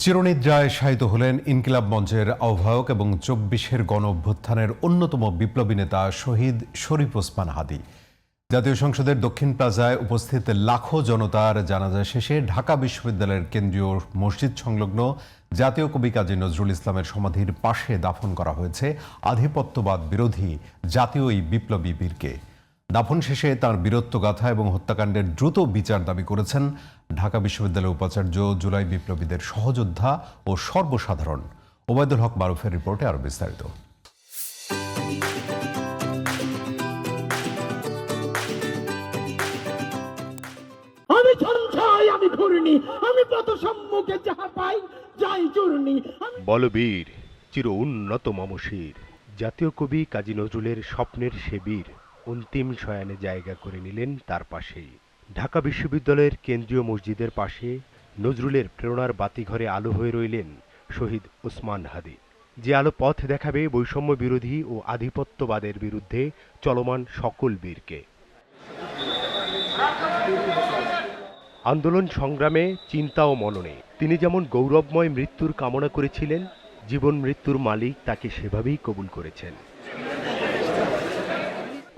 চিরনিদ্রায় শায়িত হলেন ইনকিলাব মঞ্চের আহ্বায়ক এবং ২৪-এর গণ-অভ্যুত্থানের অন্যতম বিপ্লবী নেতা শহীদ শরীফ ওসমান হাদী। জাতীয় সংসদের দক্ষিণ প্লাজায় উপস্থিত লাখো জনতার জানাজা শেষে ঢাকা বিশ্ববিদ্যালয়ের কেন্দ্রীয় মসজিদ সংলগ্ন জাতীয় কবি কাজী নজরুল ইসলামের সমাধির পাশে দাফন করা হয়েছে আধিপত্যবাদ বিরোধী জাতীয় এই বিপ্লবী বীরকে। দাফন শেষে তাঁর বীরত্বগাথা এবং হত্যাকাণ্ডের দ্রুত বিচার দাবি করেছেন ঢাকা বিশ্ববিদ্যালয়ের উপাচার্য, জুলাই বিপ্লবীদের সহযোদ্ধা ও সর্বসাধারণ। ওবায়দুল হক মারুফের রিপোর্টে আরো বিস্তারিত। আমি সঞ্চয়, আমি ঘূর্ণি, আমি পথ সম্মুখে যাহা পাই যাই চূর্ণি। বলবীর চির উন্নত মমশির জাতীয় কবি কাজী নজরুলের স্বপ্নের সে বীর অন্তিম শয়ানে জায়গা করে নিলেন তার পাশেই। ঢাকা বিশ্ববিদ্যালয়ের কেন্দ্রীয় মসজিদের পাশে নজরুলের প্রেরণার বাতিঘরে আলো হয়ে রইলেন শহীদ ওসমান হাদী, যে আলো পথ দেখাবে বৈষম্য বিরোধী ও আধিপত্যবাদের বিরুদ্ধে চলমান সকল বীরকে। আন্দোলন সংগ্রামে, চিন্তা ও মননে তিনি যেমন গৌরবময় মৃত্যুর কামনা করেছিলেন, জীবন মৃত্যুর মালিক তাকে সেভাবেই কবুল করেছেন।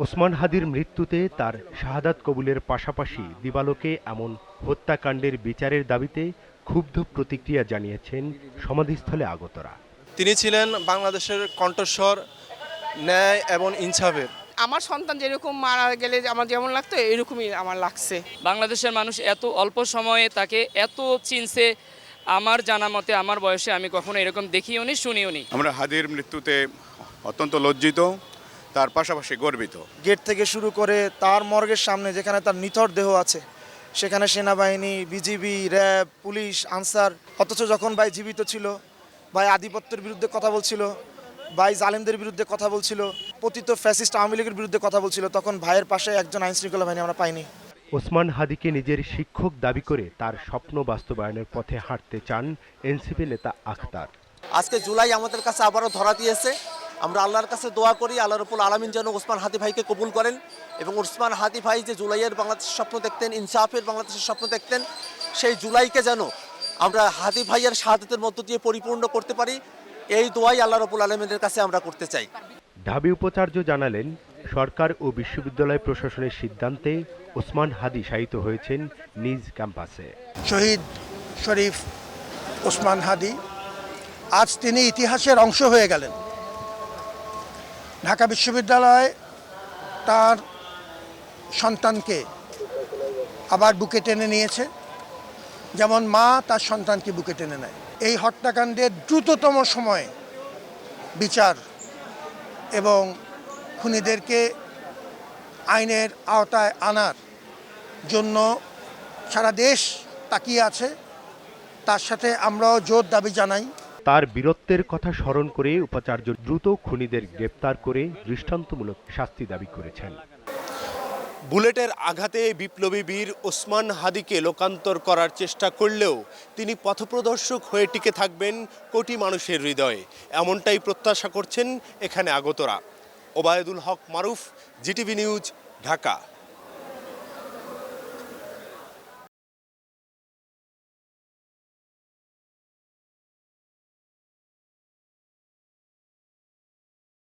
ওসমান হাদীর মৃত্যুতে তার শাহাদাত কবুলের পাশাপাশি দিবালোকে এমন হত্যাকাণ্ডের বিচারের দাবিতে ক্ষুব্ধ প্রতিক্রিয়া জানিয়েছেন সমাধিস্থলে আগতরা। তিনি ছিলেন বাংলাদেশের কণ্ঠস্বর, ন্যায় এবং ইনসাফের। আমার সন্তান যেরকম মারা গেলে আমার যেমন লাগতো এরকমই আমার লাগছে। বাংলাদেশের মানুষ এত অল্প সময়ে তাকে এত চিনছে, আমার জানা মতে আমার বয়সে আমি কখনো এরকম দেখিও নি, শুনিও নি। আমরা হাদীর মৃত্যুতে অত্যন্ত লজ্জিত, তার পাশাপাশি গর্বিত। গেট থেকে শুরু করে তার মর্গের সামনে যেখানে তার নিথর দেহ আছে, সেখানে সেনাবাহিনী, বিজিবি, র্যাব, পুলিশ, আনসার। অথচ যখন ভাই জীবিত ছিল, ভাই আধিপত্যের বিরুদ্ধে কথা বলছিল, ভাই জালেমদের বিরুদ্ধে কথা বলছিল, পতিত ফ্যাসিস্ট আওয়ামী লীগের বিরুদ্ধে কথা বলছিল, তখন ভাইয়ের পাশে একজন আইনশৃঙ্খলা বাহিনী আমরা পাইনি। ওসমান হাদীকে নিজের শিক্ষক দাবি করে তার স্বপ্ন বাস্তবায়নের পথে হাঁটতে চান এনসিপি নেতা আখতার। আজকে জুলাই আমাদের কাছে আবারও ধরা দিয়েছে। আমরা আল্লাহর কাছে দোয়া করি, আল্লাহ রাব্বুল আলামিন যেন ওসমান হাদী ভাইকে কবুল করেন এবং ওসমান হাদী ভাই যে জুলাইয়ের বাংলাদেশের স্বপ্ন দেখতেন, ইনসাফের বাংলাদেশের স্বপ্ন দেখতেন, সেই জুলাইকে যেন আমরা হাদী ভাইয়ের শাহাদাতের মধ্য দিয়ে পরিপূর্ণ করতে পারি, এই দোয়াই আল্লাহ রাব্বুল আলামিনের কাছে আমরা করতে চাই। ঢাবি উপাচার্য জানালেন, সরকার ও বিশ্ববিদ্যালয় প্রশাসনের সিদ্ধান্তে ওসমান হাদী শায়িত হয়েছেন নিজ ক্যাম্পাসে। শহীদ শরীফ ওসমান হাদী আজ তিনি ইতিহাসের অংশ হয়ে গেলেন। ঢাকা বিশ্ববিদ্যালয় তার সন্তানকে আবার বুকে টেনে নিয়েছে, যেমন মা তার সন্তানকে বুকে টেনে নেয়। এই হত্যাকাণ্ডের দ্রুততম সময়ে বিচার এবং খুনিদেরকে আইনের আওতায় আনার জন্য সারা দেশ তাকিয়ে আছে। তার সাথে আমরাও জোর দাবি জানাই। তার বীরত্বের কথা স্মরণ করে উপাচার্য দ্রুত খুনিদের গ্রেপ্তার করে দৃষ্টান্তমূলক শাস্তি দাবি করেছেন। বুলেটের আঘাতে বিপ্লবী বীর ওসমান হাদীকে লোকান্তর করার চেষ্টা করলেও তিনি পথপ্রদর্শক হয়ে টিকে থাকবেন কোটি মানুষের হৃদয়ে, এমনটাই প্রত্যাশা করছেন এখানে আগতরা। ওবায়দুল হক মারুফ, জিটিভি নিউজ, ঢাকা।